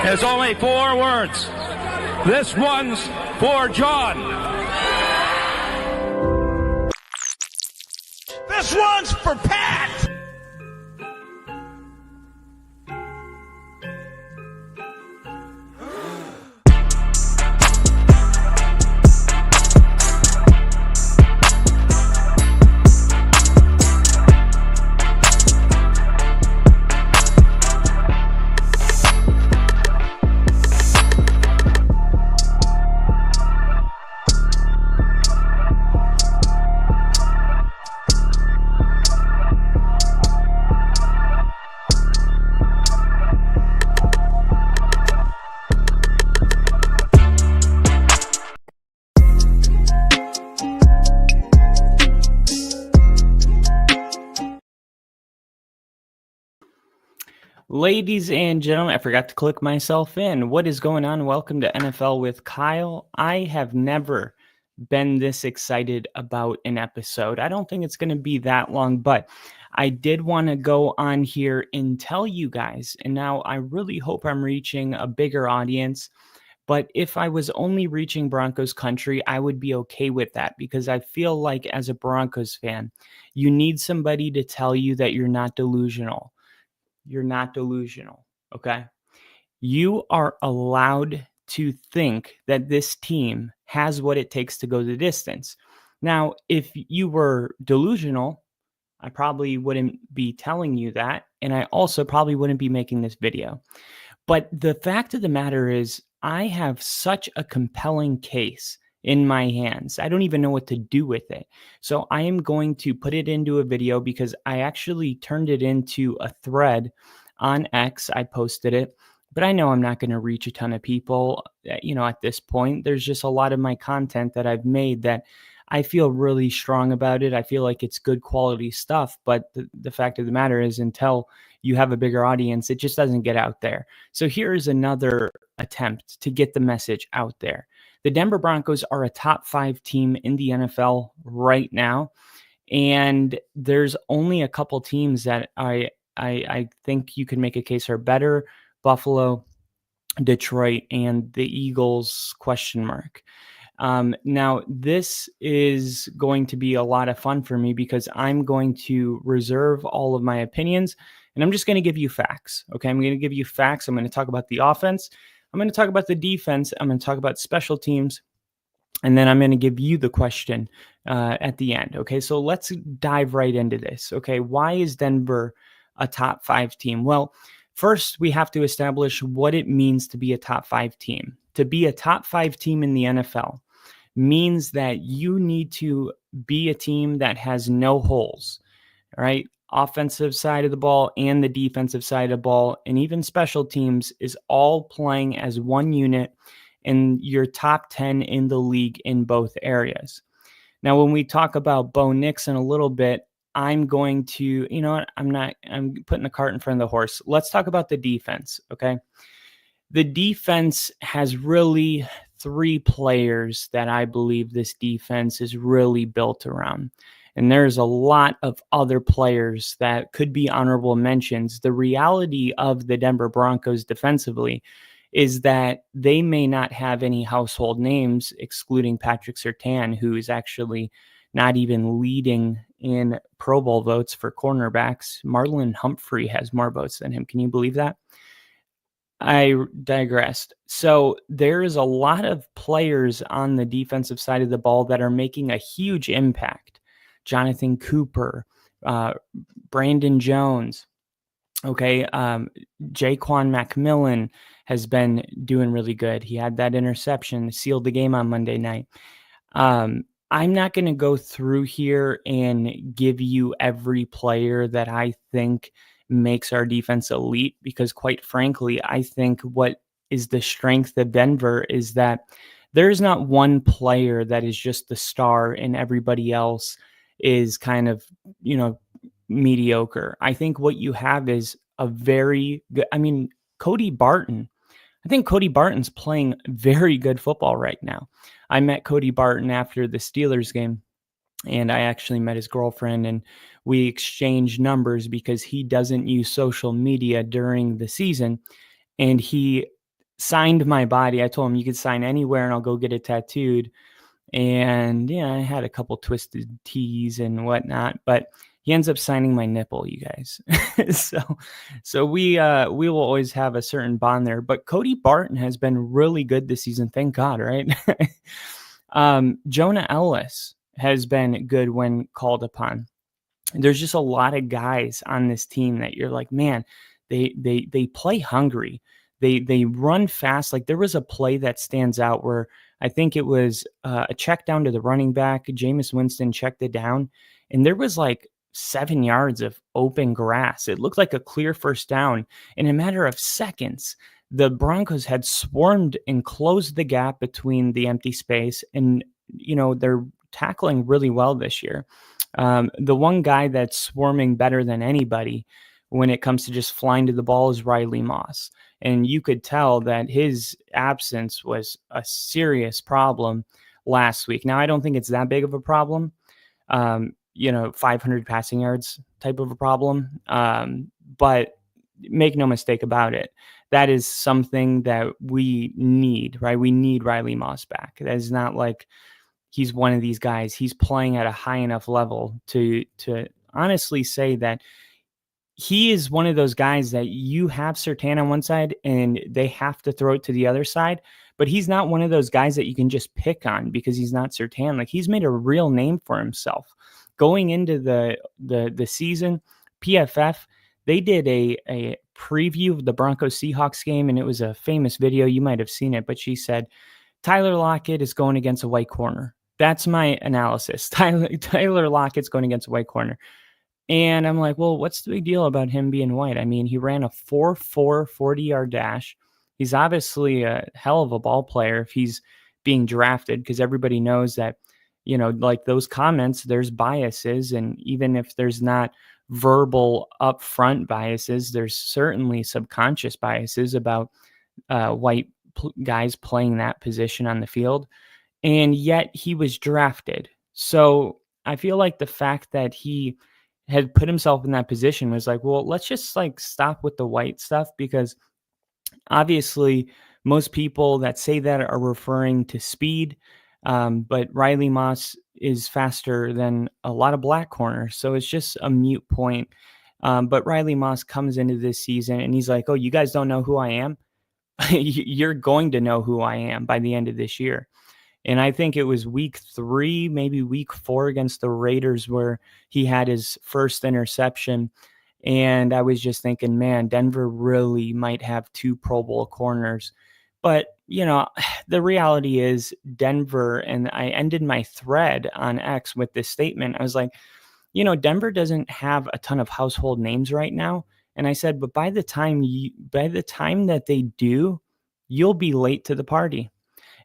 There's only 4 words. This one's for John. This one's for Pat. Ladies and gentlemen, I forgot to click myself in. What is going on? Welcome to NFL with Kyle. I have never been this excited about an episode. I don't think it's going to be that long, but I did want to go on here and tell you guys, and now I really hope I'm reaching a bigger audience, but if I was only reaching Broncos country, I would be okay with that because I feel like as a Broncos fan, you need somebody to tell you that you're not delusional. You're not delusional, okay? You are allowed to think that this team has what it takes to go the distance. Now, if you were delusional, I probably wouldn't be telling you that, and I also probably wouldn't be making this video. But the fact of the matter is, I have such a compelling case in my hands. I don't even know what to do with it. So I am going to put it into a video because I actually turned it into a thread on X. I posted it, but I know I'm not going to reach a ton of people. At this point, there's just a lot of my content that I've made that I feel really strong about it. I feel like it's good quality stuff, but the fact of the matter is until you have a bigger audience, it just doesn't get out there. So here is another attempt to get the message out there. The Denver Broncos are a top 5 team in the NFL right now, and there's only a couple teams that I think you can make a case are better: Buffalo, Detroit, and the Eagles ? Now, this is going to be a lot of fun for me because I'm going to reserve all of my opinions, and I'm just going to give you facts. Okay, I'm going to give you facts. I'm going to talk about the offense. I'm going to talk about the defense. I'm going to talk about special teams. And then I'm going to give you the question at the end. Okay, so let's dive right into this. Okay, why is Denver a top 5 team? Well, first, we have to establish what it means to be a top 5 team. To be a top 5 team in the NFL means that you need to be a team that has no holes, right? Offensive side of the ball and the defensive side of the ball, and even special teams is all playing as one unit, and you're top 10 in the league in both areas. Now, when we talk about Bo Nix in a little bit, I'm going to, I'm putting the cart in front of the horse. Let's talk about the defense, okay? The defense has really 3 players that I believe this defense is really built around. And there's a lot of other players that could be honorable mentions. The reality of the Denver Broncos defensively is that they may not have any household names, excluding Patrick Surtain, who is actually not even leading in Pro Bowl votes for cornerbacks. Marlon Humphrey has more votes than him. Can you believe that? I digressed. So there is a lot of players on the defensive side of the ball that are making a huge impact. Jonathan Cooper, Brandon Jones, okay, Jaquan McMillan has been doing really good. He had that interception, sealed the game on Monday night. I'm not going to go through here and give you every player that I think makes our defense elite because, quite frankly, I think what is the strength of Denver is that there's not one player that is just the star and everybody else is kind of, mediocre. I think what you have is a very good, Cody Barton. I think Cody Barton's playing very good football right now. I met Cody Barton after the Steelers game, and I actually met his girlfriend, and we exchanged numbers because he doesn't use social media during the season. And he signed my body. I told him, you could sign anywhere and I'll go get it tattooed. And I had a couple twisted T's and whatnot, but he ends up signing my nipple, you guys. so we will always have a certain bond there. But Cody Barton has been really good this season, thank God, right? Jonah Ellis has been good when called upon. There's just a lot of guys on this team that you're like, man, they play hungry. They run fast. Like there was a play that stands out where I think it was a check down to the running back. Jameis Winston checked it down, and there was like 7 yards of open grass. It looked like a clear first down. In a matter of seconds, the Broncos had swarmed and closed the gap between the empty space, and they're tackling really well this year. The one guy that's swarming better than anybody when it comes to just flying to the ball is Riley Moss. And you could tell that his absence was a serious problem last week. Now, I don't think it's that big of a problem, 500 passing yards type of a problem. But make no mistake about it. That is something that we need, right? We need Riley Moss back. That is not like he's one of these guys. He's playing at a high enough level to honestly say that he is one of those guys that you have Surtain on one side and they have to throw it to the other side, but he's not one of those guys that you can just pick on because he's not Surtain. Like he's made a real name for himself. Going into the season, PFF, they did a preview of the Broncos Seahawks game, and it was a famous video. You might have seen it, but she said, Tyler Lockett is going against a white corner. That's my analysis. Tyler Lockett's going against a white corner. And I'm like, well, what's the big deal about him being white? I mean, he ran a 4.4 40-yard dash. He's obviously a hell of a ball player if he's being drafted, because everybody knows that, like those comments, there's biases. And even if there's not verbal upfront biases, there's certainly subconscious biases about white guys playing that position on the field. And yet he was drafted. So I feel like the fact that he had put himself in that position was like, well, let's just like stop with the white stuff, because obviously most people that say that are referring to speed. But Riley Moss is faster than a lot of black corners. So it's just a mute point. But Riley Moss comes into this season and he's like, oh, you guys don't know who I am? You're going to know who I am by the end of this year. And I think it was week 3, maybe week 4 against the Raiders where he had his first interception. And I was just thinking, man, Denver really might have 2 Pro Bowl corners. But, the reality is Denver, and I ended my thread on X with this statement. I was like, Denver doesn't have a ton of household names right now. And I said, but by the time that they do, you'll be late to the party.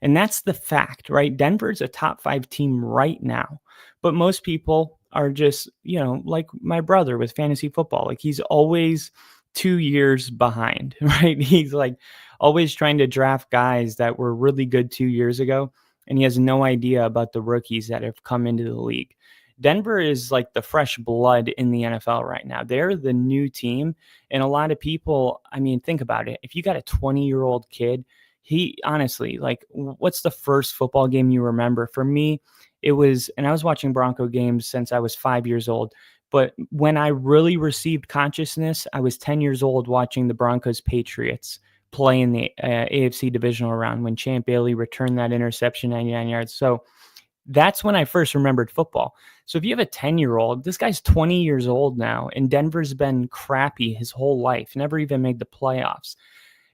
And that's the fact, right? Denver's a top 5 team right now. But most people are just, like my brother with fantasy football. Like he's always 2 years behind, right? He's like always trying to draft guys that were really good 2 years ago. And he has no idea about the rookies that have come into the league. Denver is like the fresh blood in the NFL right now. They're the new team. And a lot of people, I mean, think about it. If you got a 20-year-old kid, he honestly, like, what's the first football game you remember? For me, it was, and I was watching Bronco games since I was 5 years old. But when I really received consciousness, I was 10 years old watching the Broncos Patriots play in the AFC divisional round when Champ Bailey returned that interception 99 yards. So that's when I first remembered football. So if you have a 10-year-old, this guy's 20 years old now, and Denver's been crappy his whole life, never even made the playoffs.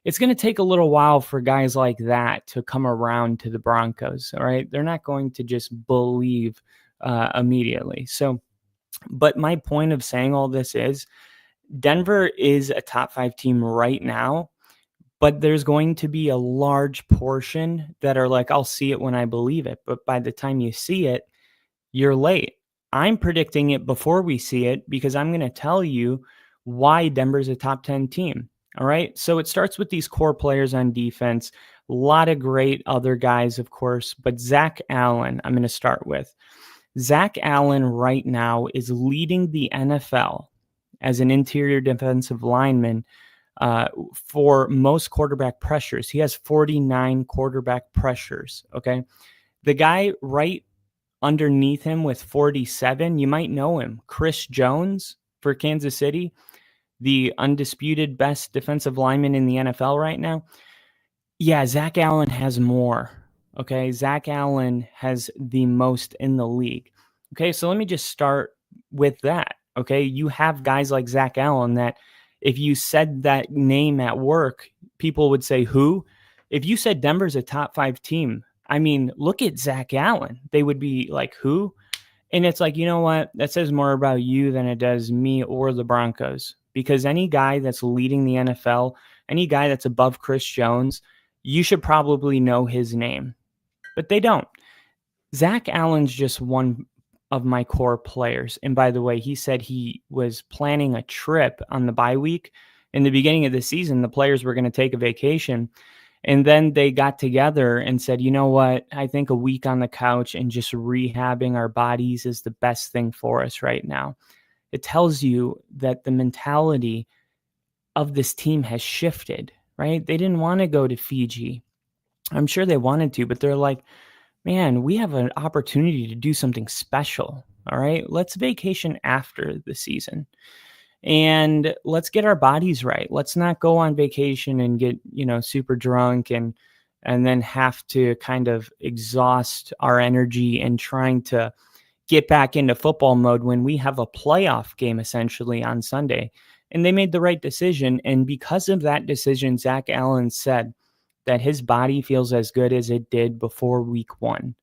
It's going to take a little while for guys like that to come around to the Broncos, all right? They're not going to just believe immediately. So, but my point of saying all this is Denver is a top 5 team right now, but there's going to be a large portion that are like, I'll see it when I believe it. But by the time you see it, you're late. I'm predicting it before we see it because I'm going to tell you why Denver's a top 10 team. All right. So it starts with these core players on defense, a lot of great other guys, of course, but Zach Allen, I'm going to start with. Zach Allen right now is leading the NFL as an interior defensive lineman for most quarterback pressures. He has 49 quarterback pressures. Okay. The guy right underneath him with 47, you might know him, Chris Jones for Kansas City, the undisputed best defensive lineman in the NFL right now. Yeah, Zach Allen has more. Okay, Zach Allen has the most in the league. Okay, so let me just start with that. Okay, you have guys like Zach Allen that if you said that name at work, people would say, who? If you said Denver's a top 5 team, I mean, look at Zach Allen. They would be like, who? And it's like, you know what? That says more about you than it does me or the Broncos. Because any guy that's leading the NFL, any guy that's above Chris Jones, you should probably know his name. But they don't. Zach Allen's just one of my core players. And by the way, he said he was planning a trip on the bye week. In the beginning of the season, the players were going to take a vacation. And then they got together and said, you know what? I think a week on the couch and just rehabbing our bodies is the best thing for us right now. It tells you that the mentality of this team has shifted, right? They didn't want to go to Fiji. I'm sure they wanted to, but they're like, man, we have an opportunity to do something special. All right, let's vacation after the season. And let's get our bodies right. Let's not go on vacation and get, super drunk and then have to kind of exhaust our energy and trying to get back into football mode when we have a playoff game essentially on Sunday. And they made the right decision. And because of that decision, Zach Allen said that his body feels as good as it did before week 1.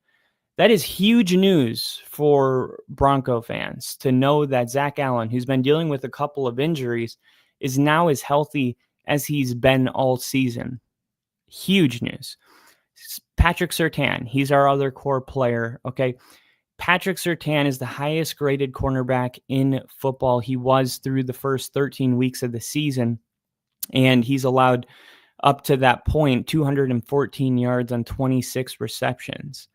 That is huge news for Bronco fans to know that Zach Allen, who's been dealing with a couple of injuries, is now as healthy as he's been all season. Huge news. Patrick Surtain, he's our other core player. Okay. Patrick Surtain is the highest graded cornerback in football. He was through the first 13 weeks of the season, and he's allowed up to that point 214 yards on 26 receptions.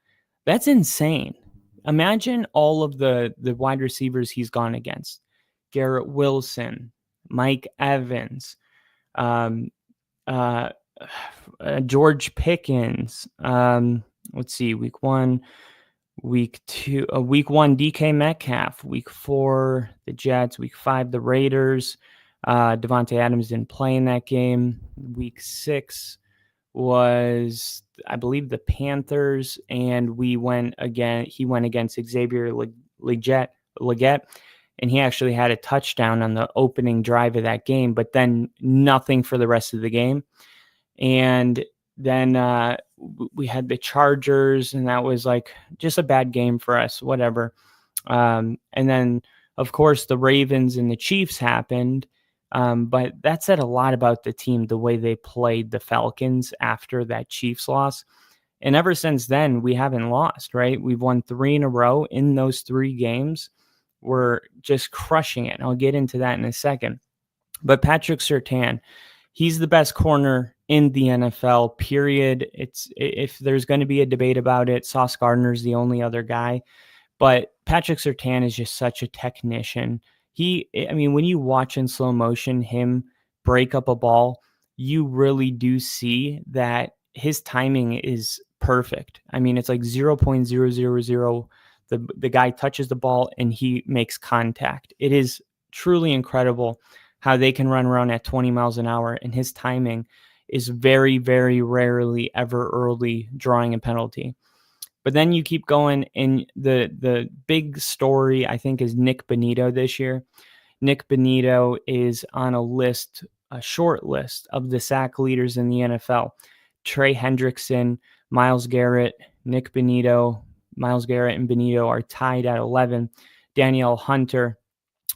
That's insane. Imagine all of the wide receivers he's gone against. Garrett Wilson, Mike Evans, George Pickens. Let's see, week 1, week 2, week 1, DK Metcalf, week 4, the Jets, week 5, the Raiders. Devontae Adams didn't play in that game. Week 6 was, I believe, the Panthers, and he went against Xavier Legette, and he actually had a touchdown on the opening drive of that game, but then nothing for the rest of the game. And then we had the Chargers, and that was like just a bad game for us, whatever. And then, of course, the Ravens and the Chiefs happened. But that said a lot about the team, the way they played the Falcons after that Chiefs loss. And ever since then, we haven't lost, right? We've won 3 in a row in those 3 games. We're just crushing it. And I'll get into that in a second. But Patrick Surtain, he's the best corner in the NFL, period. If there's going to be a debate about it, Sauce Gardner's the only other guy. But Patrick Surtain is just such a technician. When you watch in slow motion him break up a ball, you really do see that his timing is perfect. I mean, it's like 0.000. The guy touches the ball and he makes contact. It is truly incredible how they can run around at 20 miles an hour, and his timing is very, very rarely ever early, drawing a penalty. But then you keep going, and the big story, I think, is Nick Bonito this year. Nick Bonito is on a short list of the sack leaders in the NFL. Trey Hendrickson, Myles Garrett, Nick Bonito, Myles Garrett and Bonito are tied at 11. Danielle Hunter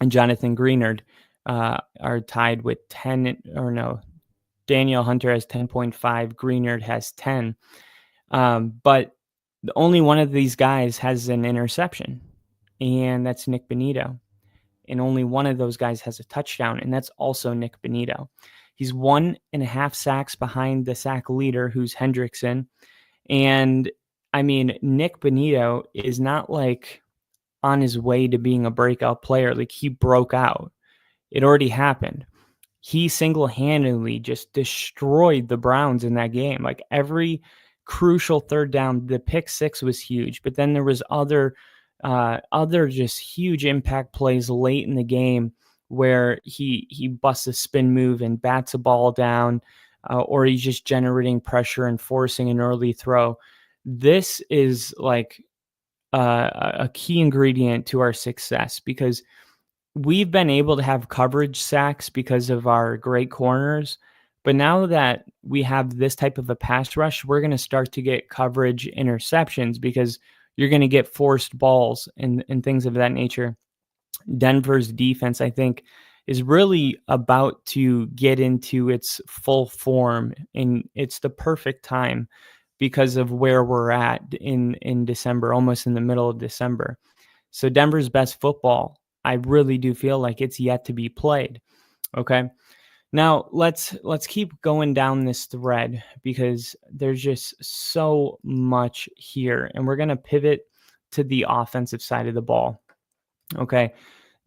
and Jonathan Greenard are tied with 10, or no, Danielle Hunter has 10.5, Greenard has 10. But only one of these guys has an interception, and that's Nick Bonito. And only one of those guys has a touchdown, and that's also Nick Bonito. He's 1.5 sacks behind the sack leader, who's Hendrickson. And I mean, Nick Bonito is not like on his way to being a breakout player. Like, he broke out. It already happened. he single-handedly just destroyed the Browns in that game. Like every crucial third down, the pick six was huge, but then there was other just huge impact plays late in the game where he busts a spin move and bats a ball down, or he's just generating pressure and forcing an early throw. This is like a key ingredient to our success, because we've been able to have coverage sacks because of our great corners. But now that we have this type of a pass rush, we're going to start to get coverage interceptions, because you're going to get forced balls and things of that nature. Denver's defense, I think, is really about to get into its full form, and it's the perfect time because of where we're at in December, almost in the middle of December. So Denver's best football, I really do feel like it's yet to be played. Okay. Now let's keep going down this thread, because there's just so much here, and we're going to pivot to the offensive side of the ball. Okay.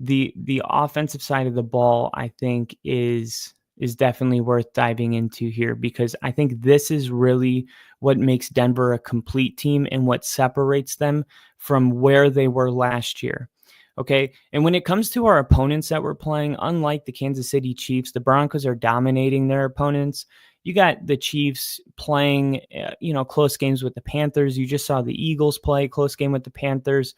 The offensive side of the ball, I think, is definitely worth diving into here, because I think this is really what makes Denver a complete team and what separates them from where they were last year. Okay. And when it comes to our opponents that we're playing, unlike the Kansas City Chiefs, the Broncos are dominating their opponents. You got the Chiefs playing, close games with the Panthers. You just saw the Eagles play close game with the Panthers.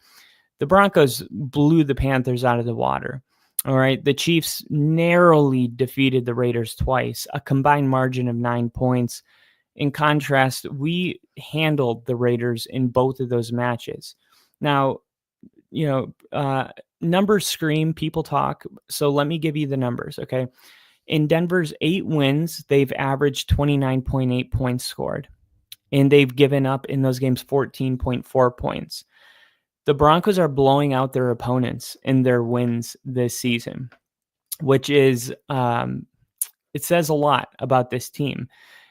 The Broncos blew the Panthers out of the water. All right. The Chiefs narrowly defeated the Raiders twice, a combined margin of 9 points. In contrast, we handled the Raiders in both of those matches. Now, numbers scream, people talk. So let me give you the numbers. Okay. In Denver's 8 wins, they've averaged 29.8 points scored, and they've given up in those games 14.4 points. The Broncos are blowing out their opponents in their wins this season, which is, it says a lot about this team.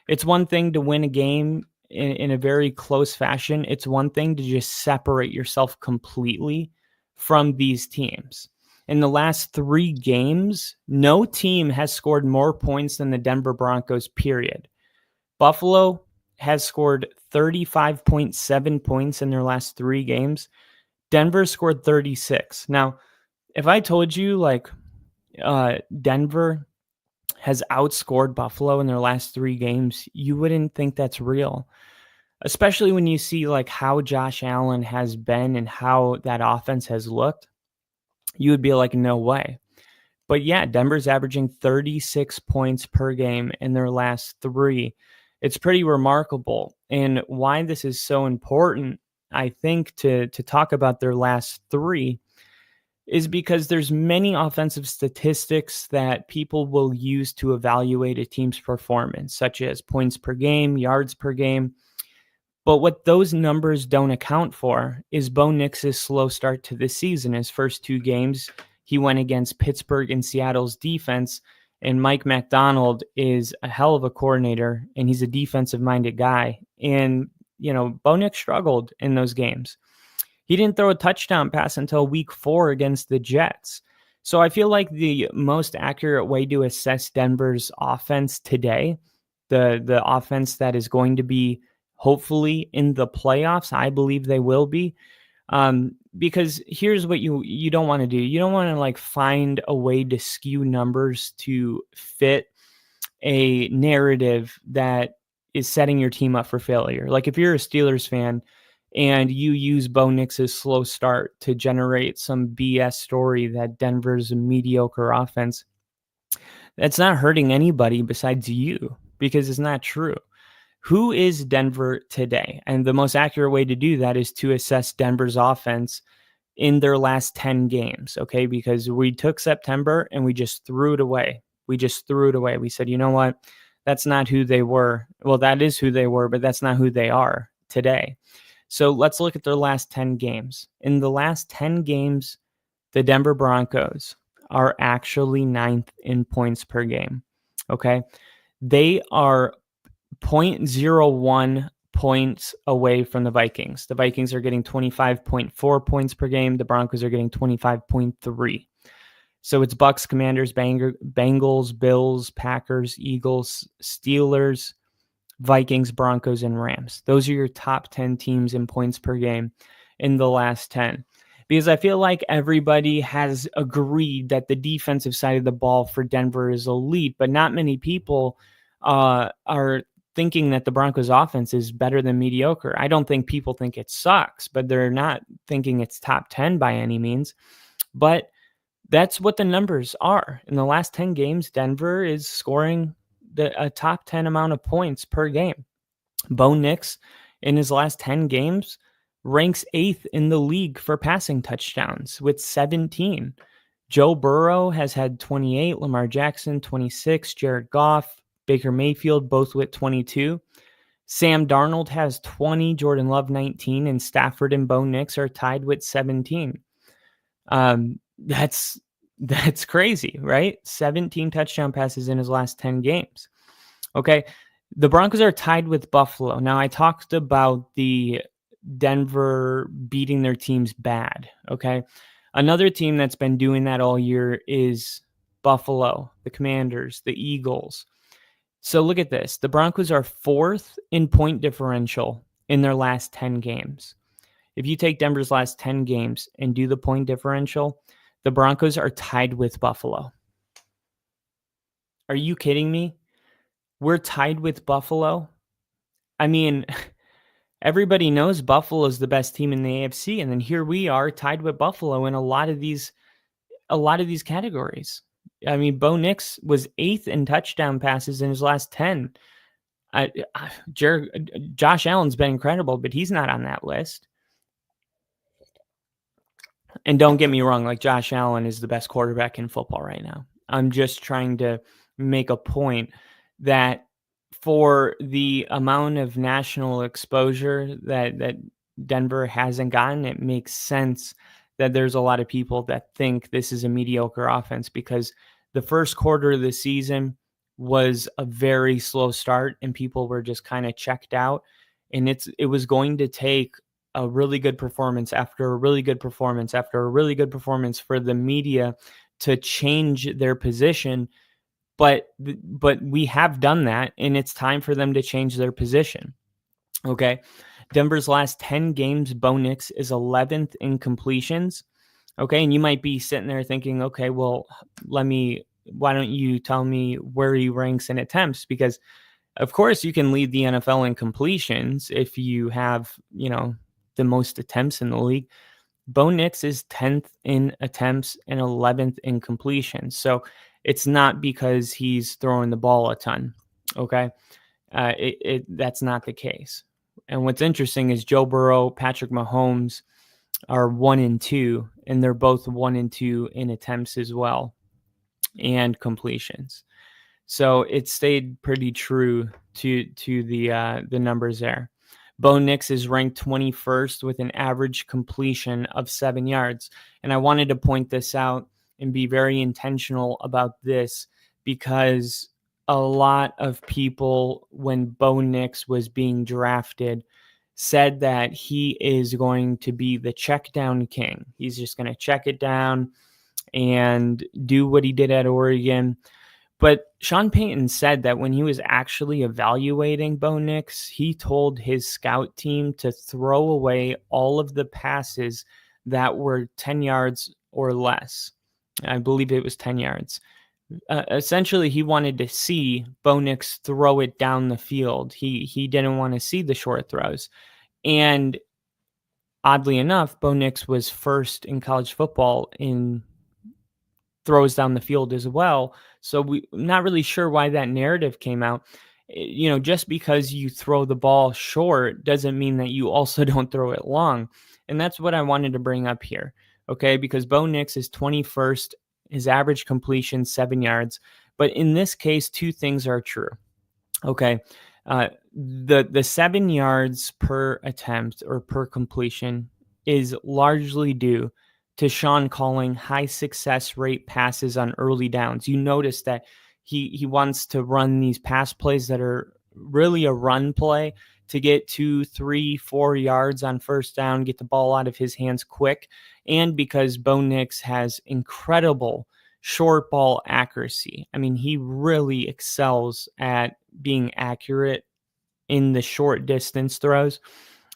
It's one thing to win a game in a very close fashion. It's one thing to just separate yourself completely from these teams. In the last 3 games, no team has scored more points than the Denver Broncos, period. Buffalo has scored 35.7 points in their last 3 games. Denver scored 36. Now, if I told you Denver has outscored Buffalo in their last 3 games, you wouldn't think that's real. Especially when you see how Josh Allen has been and how that offense has looked, you would be like, no way. But yeah, Denver's averaging 36 points per game in their last 3. It's pretty remarkable. And why this is so important, I think, to talk about their last 3 is because there's many offensive statistics that people will use to evaluate a team's performance, such as points per game, yards per game. But what those numbers don't account for is Bo Nix's slow start to the season. His first 2 games, he went against Pittsburgh and Seattle's defense, and Mike Macdonald is a hell of a coordinator, and he's a defensive-minded guy. And, Bo Nix struggled in those games. He didn't throw a touchdown pass until week 4 against the Jets. So I feel like the most accurate way to assess Denver's offense today, the offense that is going to be hopefully in the playoffs, I believe they will be, because here's what you don't want to do. You don't want to find a way to skew numbers to fit a narrative that is setting your team up for failure. Like if you're a Steelers fan and you use Bo Nix's slow start to generate some BS story that Denver's a mediocre offense, that's not hurting anybody besides you, because it's not true. Who is Denver today? And the most accurate way to do that is to assess Denver's offense in their last 10 games, okay? Because we took September and we just threw it away. We said, you know what? That's not who they were. Well, that is who they were, but that's not who they are today. So let's look at their last 10 games. In the last 10 games, the Denver Broncos are actually 9th in points per game, okay? They are 0.01 points away from the Vikings. The Vikings are getting 25.4 points per game. The Broncos are getting 25.3. So it's Bucks, Commanders, Bengals, Bills, Packers, Eagles, Steelers, Vikings, Broncos, and Rams. Those are your top 10 teams in points per game in the last 10. Because I feel like everybody has agreed that the defensive side of the ball for Denver is elite, but not many people are thinking that the Broncos offense is better than mediocre. I don't think people think it sucks, but they're not thinking it's top 10 by any means. But that's what the numbers are. In the last 10 games, Denver is scoring a top 10 amount of points per game. Bo Nix, in his last 10 games, ranks 8th in the league for passing touchdowns with 17. Joe Burrow has had 28, Lamar Jackson 26, Jared Goff, Baker Mayfield both with 22. Sam Darnold has 20, Jordan Love 19, and Stafford and Bo Nix are tied with 17. That's crazy, right? 17 touchdown passes in his last 10 games. Okay. The Broncos are tied with Buffalo. Now, I talked about the Denver beating their teams bad. Okay. Another team that's been doing that all year is Buffalo, the Commanders, the Eagles. So look at this. The Broncos are 4th in point differential in their last 10 games. If you take Denver's last 10 games and do the point differential, the Broncos are tied with Buffalo. Are you kidding me? We're tied with Buffalo. I mean, everybody knows Buffalo is the best team in the AFC, and then here we are tied with Buffalo in a lot of these categories. I mean, Bo Nix was 8th in touchdown passes in his last 10. Josh Allen's been incredible, but he's not on that list. And don't get me wrong, like Josh Allen is the best quarterback in football right now. I'm just trying to make a point that for the amount of national exposure that Denver hasn't gotten, it makes sense that there's a lot of people that think this is a mediocre offense because the first quarter of the season was a very slow start and people were just kind of checked out. And it was going to take a really good performance after a really good performance after a really good performance for the media to change their position. But we have done that, and it's time for them to change their position. Okay. Denver's last 10 games, Bo Nix is 11th in completions. Okay. And you might be sitting there thinking, okay, well, why don't you tell me where he ranks in attempts? Because of course you can lead the NFL in completions if you have, the most attempts in the league. Bo Nix is 10th in attempts and 11th in completions. So it's not because he's throwing the ball a ton. Okay. That's not the case. And what's interesting is Joe Burrow, Patrick Mahomes are 1 and 2, and they're both 1 and 2 in attempts as well and completions. So it stayed pretty true to the numbers there. Bo Nix is ranked 21st with an average completion of 7 yards. And I wanted to point this out and be very intentional about this because a lot of people, when Bo Nix was being drafted, said that he is going to be the check down king. He's just going to check it down and do what he did at Oregon. But Sean Payton said that when he was actually evaluating Bo Nix, he told his scout team to throw away all of the passes that were 10 yards or less. I believe it was 10 yards. Essentially, he wanted to see Bo Nix throw it down the field. He didn't want to see the short throws. And oddly enough, Bo Nix was first in college football in throws down the field as well. So I'm not really sure why that narrative came out. Just because you throw the ball short doesn't mean that you also don't throw it long. And that's what I wanted to bring up here. Okay. Because Bo Nix is 21st, his average completion 7 yards. But in this case, two things are true. Okay. The 7 yards per attempt or per completion is largely due to Sean calling high success rate passes on early downs. You notice that he wants to run these pass plays that are really a run play to get 2, 3, 4 yards on first down, get the ball out of his hands quick. And because Bo Nix has incredible short ball accuracy. I mean, he really excels at being accurate in the short distance throws,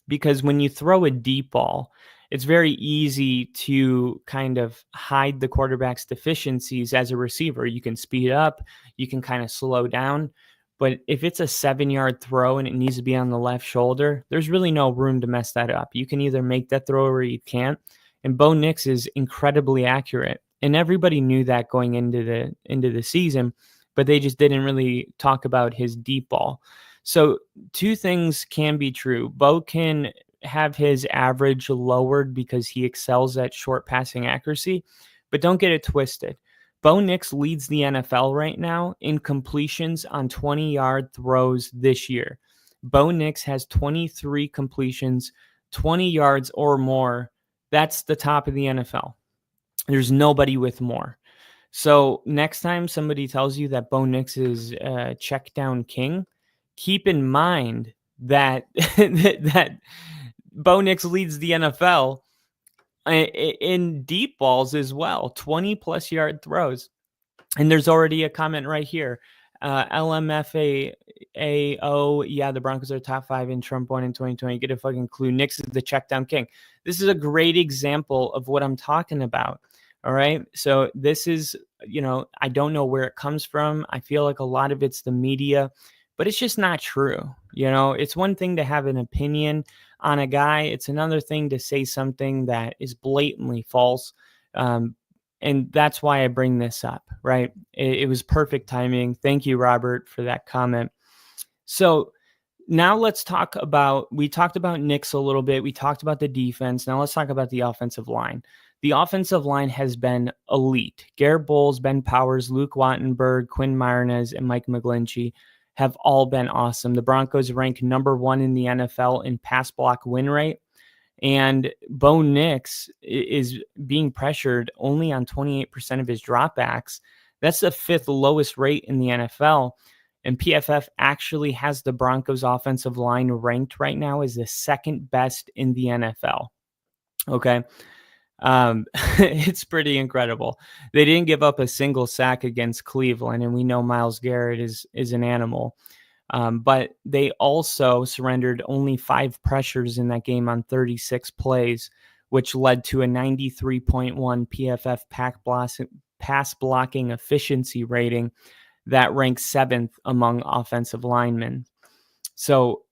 because when you throw a deep ball, it's very easy to kind of hide the quarterback's deficiencies as a receiver. You can speed up, you can kind of slow down. But if it's a 7-yard throw and it needs to be on the left shoulder, there's really no room to mess that up. You can either make that throw or you can't. And Bo Nix is incredibly accurate. And everybody knew that going into the season, but they just didn't really talk about his deep ball. So two things can be true. Bo can have his average lowered because he excels at short passing accuracy, but don't get it twisted. Bo Nix leads the NFL right now in completions on 20-yard throws this year. Bo Nix has 23 completions, 20 yards or more. That's the top of the NFL. There's nobody with more. So next time somebody tells you that Bo Nix is a check down king, keep in mind that that Bo Nix leads the NFL in deep balls as well, 20-plus yard throws. And there's already a comment right here. LMFAO, yeah, the Broncos are top 5 in Trump won in 2020. Get a fucking clue. Nix is the check down king. This is a great example of what I'm talking about. All right. So this is, I don't know where it comes from. I feel like a lot of it's the media, but it's just not true. It's one thing to have an opinion on a guy. It's another thing to say something that is blatantly false. And that's why I bring this up, right? It was perfect timing. Thank you, Robert, for that comment. So now we talked about Nix a little bit. We talked about the defense. Now let's talk about the offensive line. The offensive line has been elite. Garrett Bowles, Ben Powers, Luke Wattenberg, Quinn Martinez, and Mike McGlinchey have all been awesome. The Broncos rank number 1 in the NFL in pass block win rate. And Bo Nix is being pressured only on 28% of his dropbacks. That's the 5th lowest rate in the NFL. And PFF actually has the Broncos offensive line ranked right now as the 2nd best in the NFL. Okay. It's pretty incredible. They didn't give up a single sack against Cleveland, and we know Myles Garrett is an animal. But they also surrendered only 5 pressures in that game on 36 plays, which led to a 93.1 PFF pass blocking efficiency rating that ranks 7th among offensive linemen. So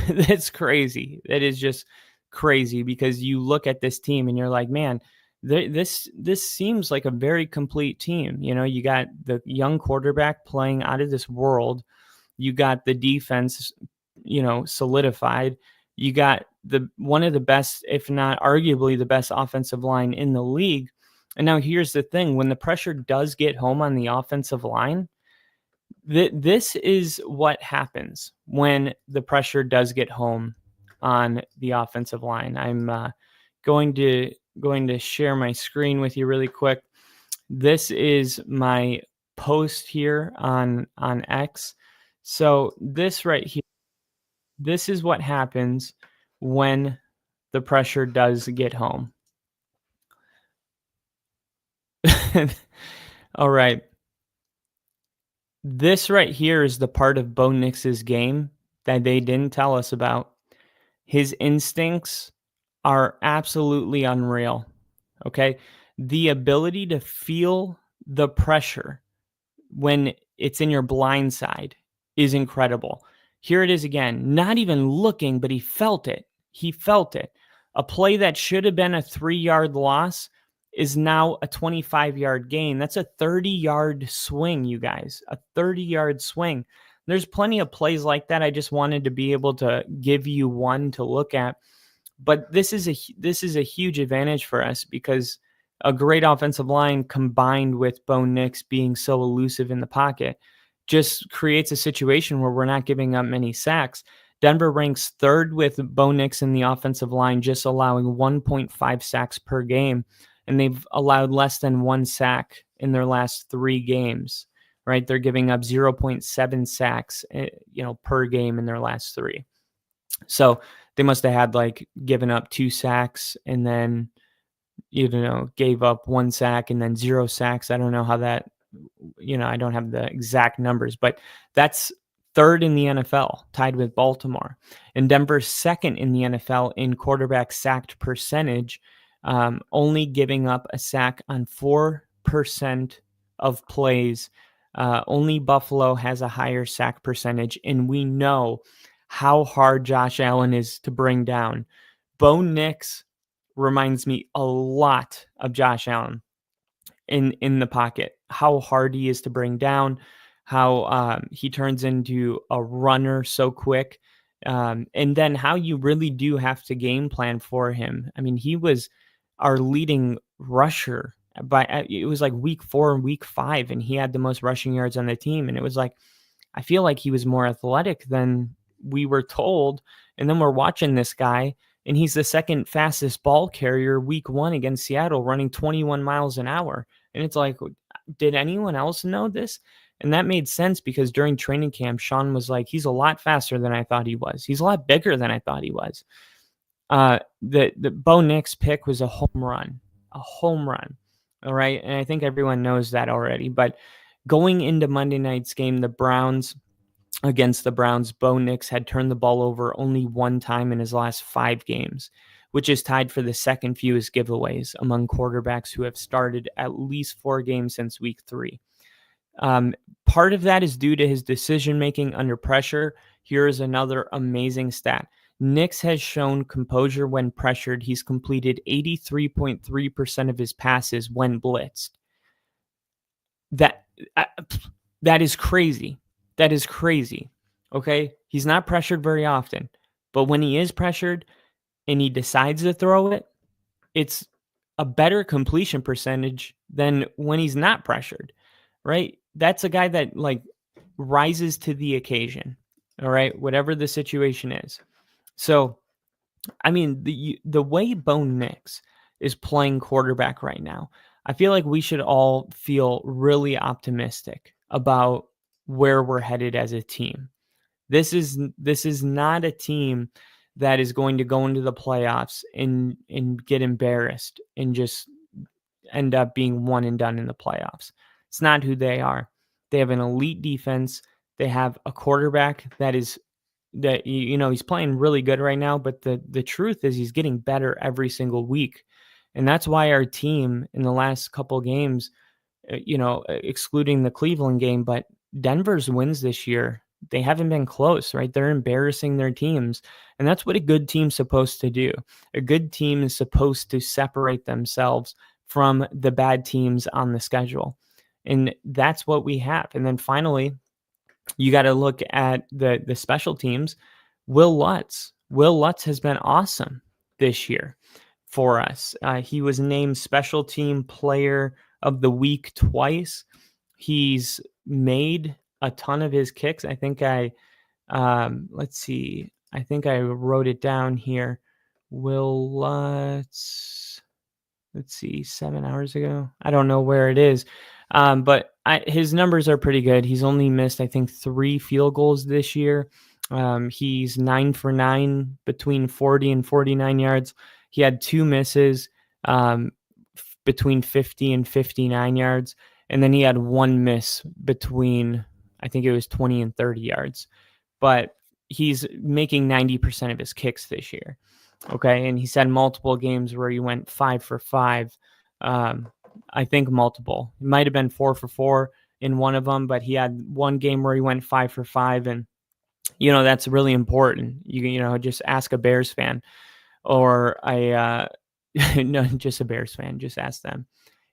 that's crazy. That is just crazy, because you look at this team and you're like, man, this seems like a very complete team. You got the young quarterback playing out of this world. You got the defense, solidified. You got one of the best, if not arguably the best offensive line in the league. And now here's the thing. When the pressure does get home on the offensive line, this is what happens when the pressure does get home on the offensive line. I'm going to share my screen with you really quick. This is my post here on X. So this right here, this is what happens when the pressure does get home. All right. This right here is the part of Bo Nix's game that they didn't tell us about. His instincts are absolutely unreal. Okay. The ability to feel the pressure when it's in your blind side is incredible. Here it is again, not even looking, but he felt it. He felt it. A play that should have been a 3-yard loss is now a 25-yard gain. That's a 30-yard swing, you guys, a 30-yard swing. There's plenty of plays like that. I just wanted to be able to give you one to look at. But this is a huge advantage for us, because a great offensive line combined with Bo Nix being so elusive in the pocket just creates a situation where we're not giving up many sacks. Denver ranks 3rd with Bo Nix in the offensive line, just allowing 1.5 sacks per game. And they've allowed less than 1 sack in their last 3 games, right? They're giving up 0.7 sacks, per game in their last 3. So they must have had given up 2 sacks and then gave up 1 sack and then 0 sacks. I don't know how that, I don't have the exact numbers, but that's third in the NFL, tied with Baltimore. And Denver's second in the NFL in quarterback sacked percentage, only giving up a sack on 4% of plays. Only Buffalo has a higher sack percentage, and we know how hard Josh Allen is to bring down. Bo Nix reminds me a lot of Josh Allen in the pocket, how hard he is to bring down, how he turns into a runner so quick, and then how you really do have to game plan for him. I mean, he was our leading rusher it was like week 4 and week 5, and he had the most rushing yards on the team. And it was like, I feel like he was more athletic than we were told. And then we're watching this guy, and he's the second fastest ball carrier week 1 against Seattle, running 21 miles an hour. And it's like, did anyone else know this? And that made sense because during training camp, Sean was like, he's a lot faster than I thought he was. He's a lot bigger than I thought he was. The Bo Nix pick was a home run. All right. And I think everyone knows that already. But going into Monday night's game, the Browns against the Browns, Bo Nix had turned the ball over only 1 time in his last 5 games, which is tied for the second fewest giveaways among quarterbacks who have started at least 4 games since week 3. Part of that is due to his decision-making under pressure. Here is another amazing stat. Nix has shown composure when pressured. He's completed 83.3% of his passes when blitzed. That is crazy. That is crazy. Okay? He's not pressured very often, but when he is pressured and he decides to throw it, it's a better completion percentage than when he's not pressured, right? That's a guy that rises to the occasion, all right? Whatever the situation is. So, I mean, the way Bo Nix is playing quarterback right now, I feel like we should all feel really optimistic about where we're headed as a team. This is not a team that is going to go into the playoffs and get embarrassed and just end up being one and done in the playoffs. It's not who they are. They have an elite defense. They have a quarterback he's playing really good right now, but the truth is he's getting better every single week. And that's why our team in the last couple of games, excluding the Cleveland game, but Denver's wins this year, they haven't been close, right? They're embarrassing their teams. And that's what a good team's supposed to do. A good team is supposed to separate themselves from the bad teams on the schedule. And that's what we have. And then finally, you got to look at the special teams. Will Lutz has been awesome this year for us. He was named Special Team Player of the Week twice. He's made a ton of his kicks. I think let's see. I think I wrote it down here. Will Lutz, let's see, 7 hours ago. I don't know where it is. But his numbers are pretty good. He's only missed, I think, 3 field goals this year. He's 9 for 9 between 40 and 49 yards. He had 2 misses between 50 and 59 yards. And then he had 1 miss between, I think it was 20 and 30 yards. But he's making 90% of his kicks this year. Okay. And he's had multiple games where he went 5 for 5. I think multiple. It might have been 4 for 4 in one of them, but he had one game where he went 5 for 5. And, that's really important. You just ask a Bears fan or no, just a Bears fan. Just ask them.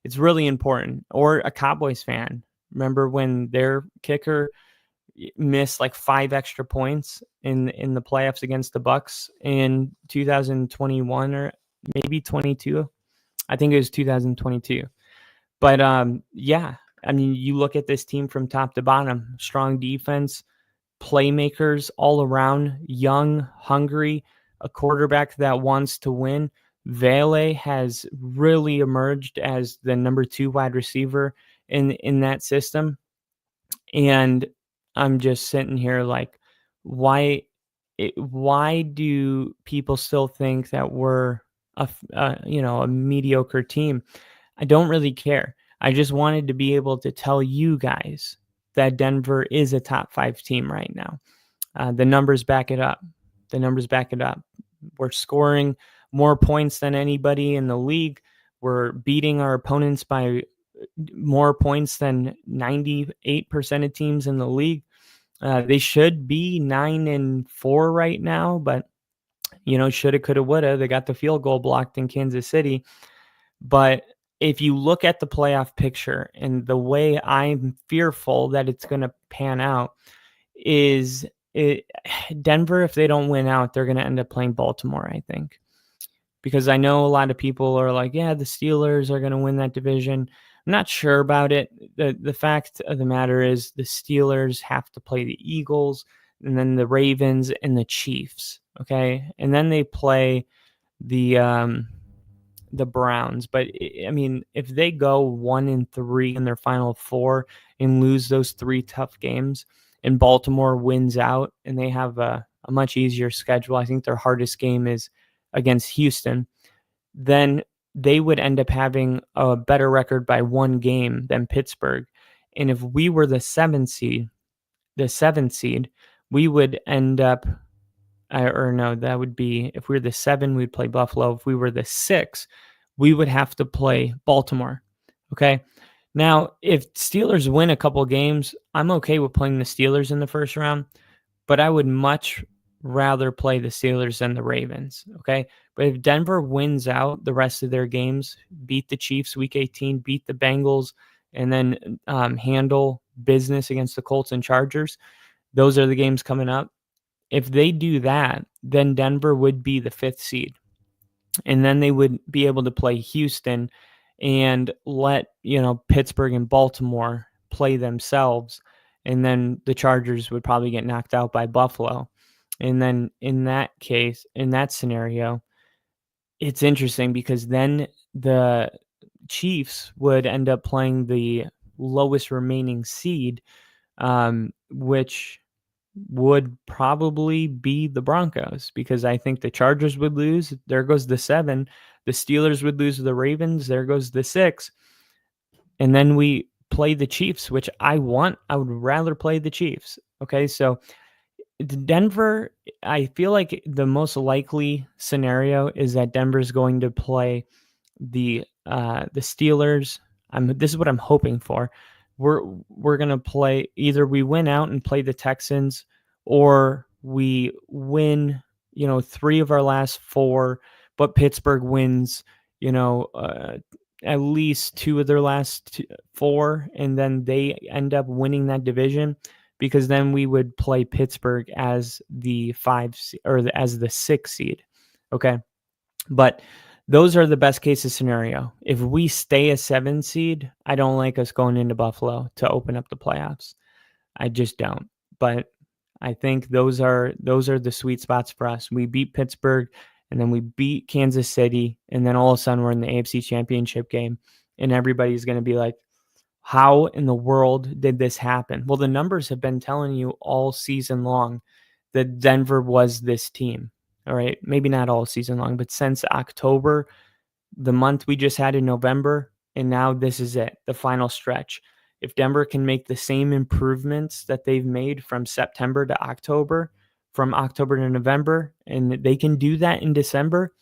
It's really important. Or a Cowboys fan. Remember when their kicker missed 5 extra points in the playoffs against the Bucks in 2021 or maybe 22? I think it was 2022. But yeah, I mean, you look at this team from top to bottom, strong defense, playmakers all around, young, hungry, a quarterback that wants to win. Vele has really emerged as the number 2 wide receiver in that system. And I'm just sitting here why do people still think that we're a mediocre team. I don't really care. I just wanted to be able to tell you guys that Denver is a top 5 team right now. The numbers back it up. We're scoring more points than anybody in the league. We're beating our opponents by more points than 98% of teams in the league. They should be 9-4 right now, but shoulda, coulda, woulda. They got the field goal blocked in Kansas City. But if you look at the playoff picture and the way I'm fearful that it's going to pan out is Denver, if they don't win out, they're going to end up playing Baltimore, I think. Because I know a lot of people are like, yeah, the Steelers are going to win that division. I'm not sure about it. The fact of the matter is the Steelers have to play the Eagles and then the Ravens and the Chiefs, okay? And then they play the Browns. But I mean, if they go 1-3 in their final 4 and lose those 3 tough games, and Baltimore wins out and they have a much easier schedule, I think their hardest game is against Houston, then they would end up having a better record by 1 game than Pittsburgh. And if we were the seventh seed, we would end up, that would be, if we were the 7, we'd play Buffalo. If we were the 6, we would have to play Baltimore. Okay. Now, if Steelers win a couple games, I'm okay with playing the Steelers in the first round, but I would much rather play the Steelers than the Ravens. Okay. But if Denver wins out the rest of their games, beat the Chiefs week 18, beat the Bengals, and then handle business against the Colts and Chargers, those are the games coming up. If they do that, then Denver would be the 5th seed. And then they would be able to play Houston and let, Pittsburgh and Baltimore play themselves. And then the Chargers would probably get knocked out by Buffalo. And then in that case, in that scenario, it's interesting because then the Chiefs would end up playing the lowest remaining seed, which would probably be the Broncos, because I think the Chargers would lose. There goes the 7. The Steelers would lose to the Ravens. There goes the 6. And then we play the Chiefs, which I would rather play the Chiefs. Okay, so Denver, I feel like the most likely scenario is that Denver's going to play the Steelers. This is what I'm hoping for. We're going to play, either we win out and play the Texans, or we win, 3 of our last 4, but Pittsburgh wins, at least 2 of their last 4, and then they end up winning that division, because then we would play Pittsburgh as the 5 or as the 6 seed. Okay. But those are the best cases scenario. If we stay a 7 seed, I don't like us going into Buffalo to open up the playoffs. I just don't. But I think those are the sweet spots for us. We beat Pittsburgh, and then we beat Kansas City, and then all of a sudden we're in the AFC Championship game, and everybody's going to be like, how in the world did this happen? Well, the numbers have been telling you all season long that Denver was this team. All right, maybe not all season long, but since October, the month we just had in November, and now this is it, the final stretch. If Denver can make the same improvements that they've made from September to October, from October to November, and they can do that in December,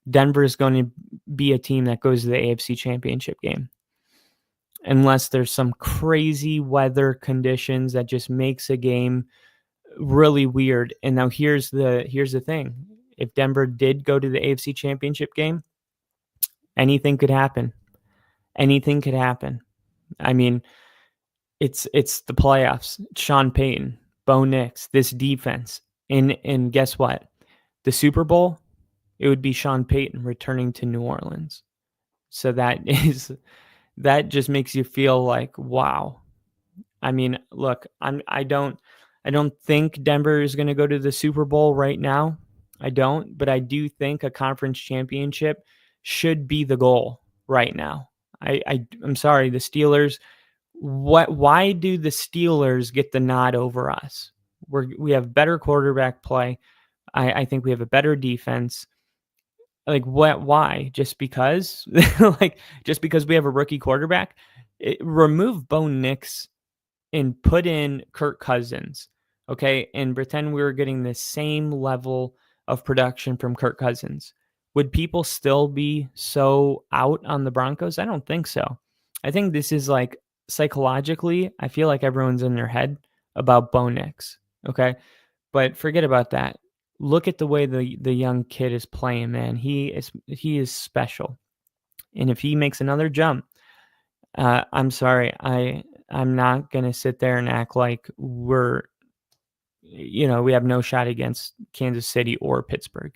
Denver is going to be a team that goes to the AFC Championship game. Unless there's some crazy weather conditions that just makes a game really weird. And now here's the thing. If Denver did go to the AFC Championship game, anything could happen. Anything could happen. I mean, it's the playoffs. Sean Payton, Bo Nix, this defense. And guess what? The Super Bowl, it would be Sean Payton returning to New Orleans. So that just makes you feel like, wow. I mean, look, I don't think Denver is going to go to the Super Bowl right now. I don't, but I do think a conference championship should be the goal right now. I'm sorry, the Steelers. Why do the Steelers get the nod over us? We have better quarterback play. I think we have a better defense. Like what? Why? Just because? Like just because we have a rookie quarterback? Remove Bo Nix and put in Kirk Cousins, okay, and pretend we were getting the same level of production from Kirk Cousins. Would people still be so out on the Broncos? I don't think so. I think this is like psychologically, I feel like everyone's in their head about Bo Nix, okay? But forget about that. Look at the way the young kid is playing, man. He is special. And if he makes another jump, I'm sorry, I'm not gonna sit there and act like we have no shot against Kansas City or Pittsburgh.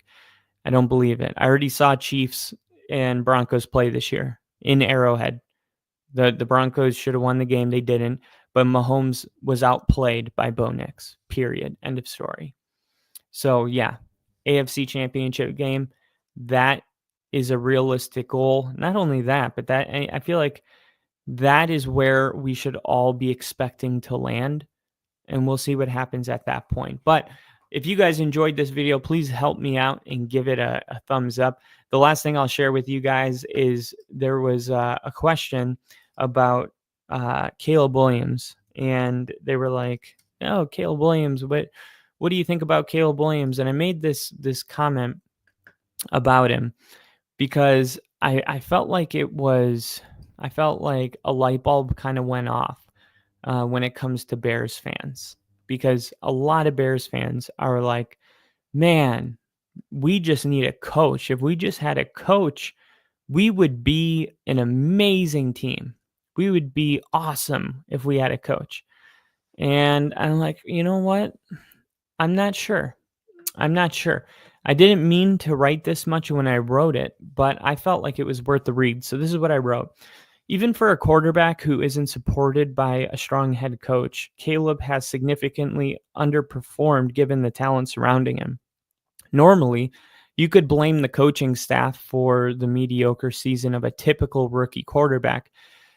I don't believe it. I already saw Chiefs and Broncos play this year in Arrowhead. The Broncos should have won the game. They didn't. But Mahomes was outplayed by Bo Nix. Period. End of story. So yeah, AFC Championship game. That is a realistic goal. Not only that, but that I feel like that is where we should all be expecting to land, and we'll see what happens at that point. But if you guys enjoyed this video, please help me out and give it a thumbs up. The last thing I'll share with you guys is there was a question about Caleb Williams, and they were like, "Oh, Caleb Williams, what do you think about Caleb Williams?" And I made this comment about him because I felt like I felt like a light bulb kind of went off when it comes to Bears fans, because a lot of Bears fans are like, man, we just need a coach. If we just had a coach, we would be an amazing team. We would be awesome if we had a coach. And I'm like, you know what? I'm not sure. I'm not sure. I didn't mean to write this much when I wrote it, but I felt like it was worth the read. So this is what I wrote. Even for a quarterback who isn't supported by a strong head coach, Caleb has significantly underperformed given the talent surrounding him. Normally, you could blame the coaching staff for the mediocre season of a typical rookie quarterback,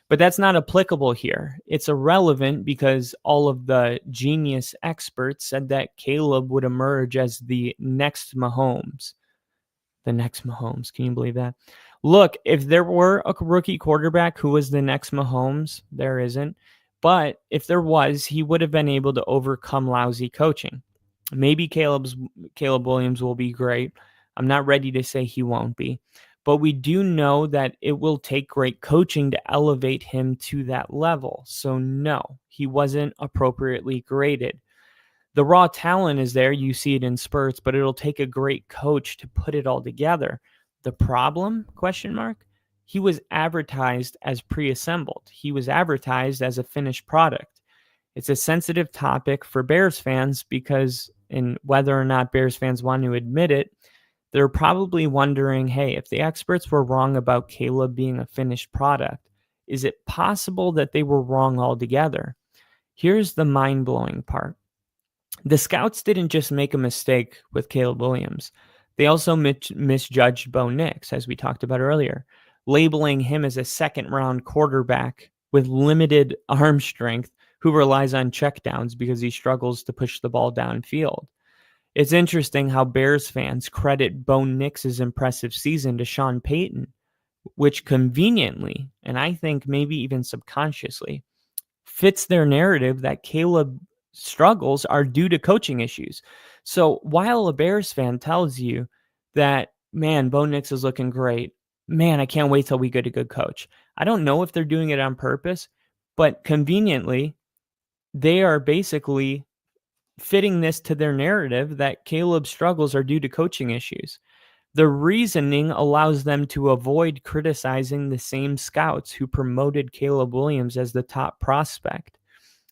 but that's not applicable here. It's irrelevant because all of the genius experts said that Caleb would emerge as the next Mahomes. The next Mahomes. Can you believe that? Look, if there were a rookie quarterback who was the next Mahomes, there isn't. But if there was, he would have been able to overcome lousy coaching. Maybe Caleb Williams will be great. I'm not ready to say he won't be. But we do know that it will take great coaching to elevate him to that level. So no, he wasn't appropriately graded. The raw talent is there. You see it in spurts, but it'll take a great coach to put it all together. The problem, ? He was advertised as pre-assembled. He was advertised as a finished product. It's a sensitive topic for Bears fans because, and whether or not Bears fans want to admit it, they're probably wondering, hey, if the experts were wrong about Caleb being a finished product, is it possible that they were wrong altogether? Here's the mind-blowing part. The scouts didn't just make a mistake with Caleb Williams. They also misjudged Bo Nix, as we talked about earlier, labeling him as a second-round quarterback with limited arm strength who relies on checkdowns because he struggles to push the ball downfield. It's interesting how Bears fans credit Bo Nix's impressive season to Sean Payton, which conveniently, and I think maybe even subconsciously, fits their narrative that Caleb struggles are due to coaching issues. So while a Bears fan tells you that, man, Bo Nix is looking great, man, I can't wait till we get a good coach. I don't know if they're doing it on purpose, but conveniently, they are basically fitting this to their narrative that Caleb's struggles are due to coaching issues. The reasoning allows them to avoid criticizing the same scouts who promoted Caleb Williams as the top prospect.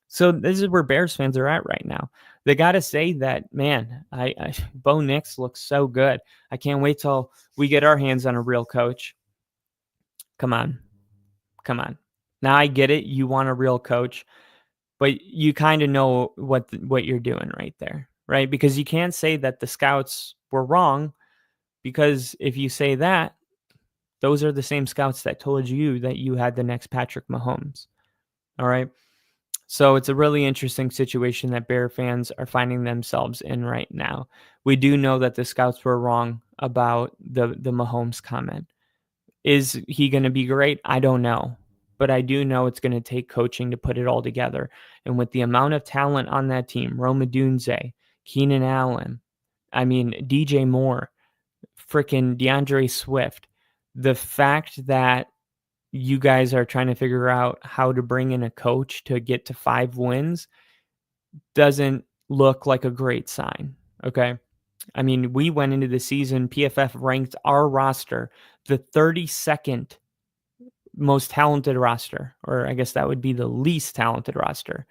So this is where Bears fans are at right now. They got to say that, man, Bo Nix looks so good. I can't wait till we get our hands on a real coach. Come on. Now I get it. You want a real coach, but you kind of know what you're doing right there, right? Because you can't say that the scouts were wrong, because if you say that, those are the same scouts that told you that you had the next Patrick Mahomes. All right. So it's a really interesting situation that Bear fans are finding themselves in right now. We do know that the scouts were wrong about the Mahomes comment. Is he going to be great? I don't know. But I do know it's going to take coaching to put it all together. And with the amount of talent on that team, Rome Odunze, Keenan Allen, I mean, DJ Moore, freaking DeAndre Swift, the fact that you guys are trying to figure out how to bring in a coach to get to 5 wins doesn't look like a great sign. Okay. I mean, we went into the season, PFF ranked our roster the 32nd most talented roster, or I guess that would be the least talented roster.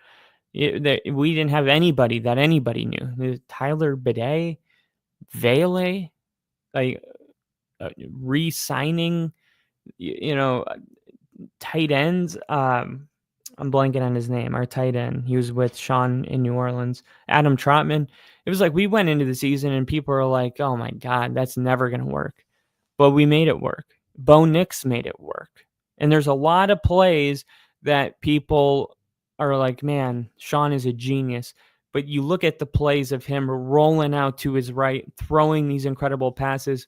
We didn't have anybody that anybody knew. Tyler Bidet, Vele, like re-signing, tight ends. I'm blanking on his name. Our tight end. He was with Sean in New Orleans. Adam Trotman. It was like we went into the season and people are like, oh my God, that's never going to work. But we made it work. Bo Nix made it work. And there's a lot of plays that people are like, man, Sean is a genius. But you look at the plays of him rolling out to his right, throwing these incredible passes.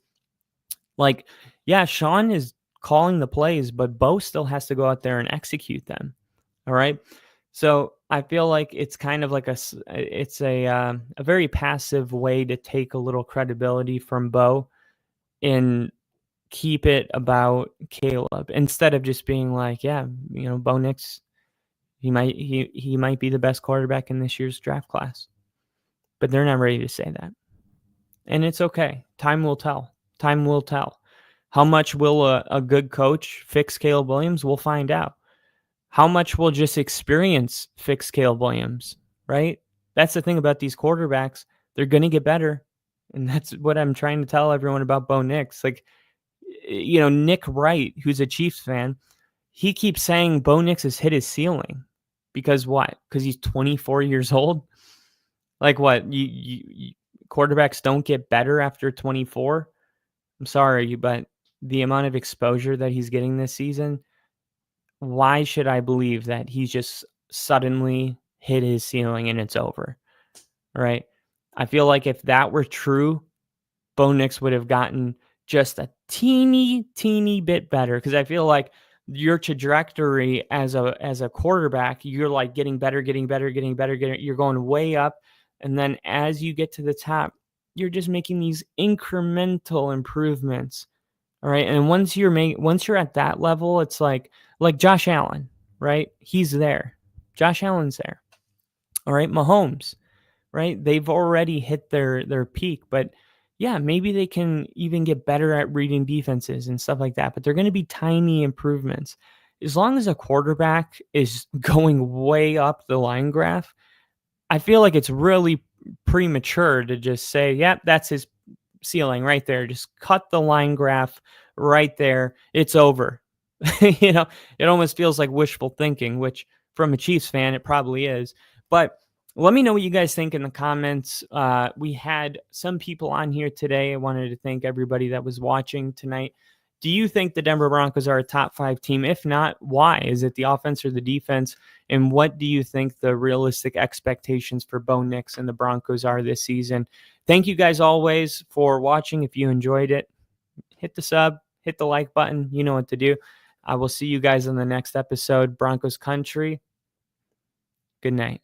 Like, yeah, Sean is calling the plays, but Bo still has to go out there and execute them. All right. So I feel like it's kind of like a very passive way to take a little credibility from Bo and keep it about Caleb instead of just being like, yeah, Bo Nix, he might be the best quarterback in this year's draft class, but they're not ready to say that. And it's okay. Time will tell. Time will tell. How much will a good coach fix Caleb Williams? We'll find out. How much will just experience fix Caleb Williams, right? That's the thing about these quarterbacks. They're going to get better. And that's what I'm trying to tell everyone about Bo Nix. Like, Nick Wright, who's a Chiefs fan, he keeps saying Bo Nix has hit his ceiling. Because what? Because he's 24 years old? Like what? You quarterbacks don't get better after 24? I'm sorry, but the amount of exposure that he's getting this season, why should I believe that he's just suddenly hit his ceiling and it's over? Right? I feel like if that were true, Bo Nix would have gotten just a teeny bit better, because I feel like your trajectory as a quarterback, you're like getting better, you're going way up, and then as you get to the top, you're just making these incremental improvements. All right. And once you're at that level, it's like Josh Allen, right? He's there. Josh Allen's there. All right. Mahomes, right? They've already hit their peak, but yeah, maybe they can even get better at reading defenses and stuff like that, but they're going to be tiny improvements. As long as a quarterback is going way up the line graph, I feel like it's really premature to just say, yeah, that's his ceiling right there. Just cut the line graph right there. It's over. It almost feels like wishful thinking, which from a Chiefs fan, it probably is. But let me know what you guys think in the comments. We had some people on here today. I wanted to thank everybody that was watching tonight. Do you think the Denver Broncos are a top 5 team? If not, why? Is it the offense or the defense? And what do you think the realistic expectations for Bo Nix and the Broncos are this season? Thank you guys always for watching. If you enjoyed it, hit the sub, hit the like button. You know what to do. I will see you guys in the next episode. Broncos Country. Good night.